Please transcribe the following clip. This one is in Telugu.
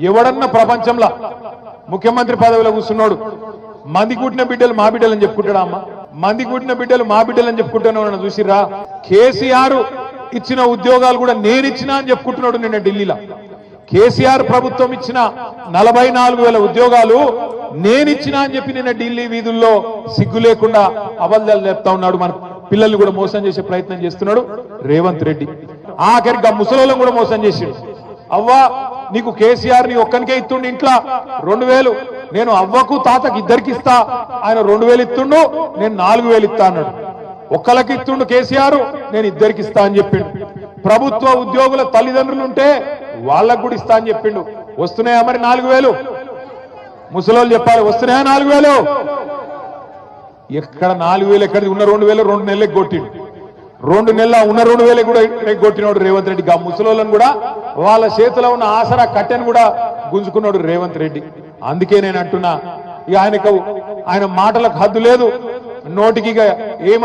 ఎవడన్నా ప్రపంచంలో ముఖ్యమంత్రి పదవిలో కూర్చున్నాడు మంది కూటిన బిడ్డలు మా బిడ్డలని చెప్పుకుంటాడా అమ్మ? మంది కూటిన బిడ్డలు మా బిడ్డలని చెప్పుకుంటాను చూసిరా? కేసీఆర్ ఇచ్చిన ఉద్యోగాలు కూడా నేను ఇచ్చినా అని చెప్పుకుంటున్నాడు నిన్న ఢిల్లీలో. కేసీఆర్ ప్రభుత్వం ఇచ్చిన 44,000 ఉద్యోగాలు నేను ఇచ్చినా అని చెప్పి నిన్న ఢిల్లీ వీధుల్లో సిగ్గు లేకుండా అబద్ధాలు చెప్తా ఉన్నాడు. మన పిల్లల్ని కూడా మోసం చేసే ప్రయత్నం చేస్తున్నాడు రేవంత్ రెడ్డి. ఆఖరికి ముసలోళ్ళని కూడా మోసం చేసిండు. అవ్వా నీకు కేసీఆర్ ని ఒక్కనికే ఇస్తుండు ఇంట్లో 2,000, నేను అవ్వకు తాతకి ఇద్దరికి ఇస్తా, ఆయన 2,000 ఇస్తుండు, నేను 4,000 ఇస్తా అన్నాడు. ఒక్కలకి ఇస్తుండు కేసీఆర్, నేను ఇద్దరికి ఇస్తా అని చెప్పిండు. ప్రభుత్వ ఉద్యోగుల తల్లిదండ్రులు ఉంటే వాళ్ళకు కూడా ఇస్తా అని చెప్పిండు. వస్తున్నాయా మరి 4,000? ముసలోళ్ళు చెప్పాలి, వస్తున్నాయా 4,000? ఎక్కడ 4,000 ఎక్కడిది? ఉన్న 2,000 2 నెలలకు కొట్టిండు. 2 నెలల ఉన్న 2,000 కూడా కొట్టినాడు రేవంత్ రెడ్డి. ఆ ముసలోళ్ళను కూడా వాళ్ళ చేతిలో ఉన్న ఆసరా కట్టెను కూడా గుంజుకున్నాడు రేవంత్ రెడ్డి. అందుకే నేను అంటున్నా, ఇక ఆయన మాటలకు హద్దు లేదు, నోటికి ఏమ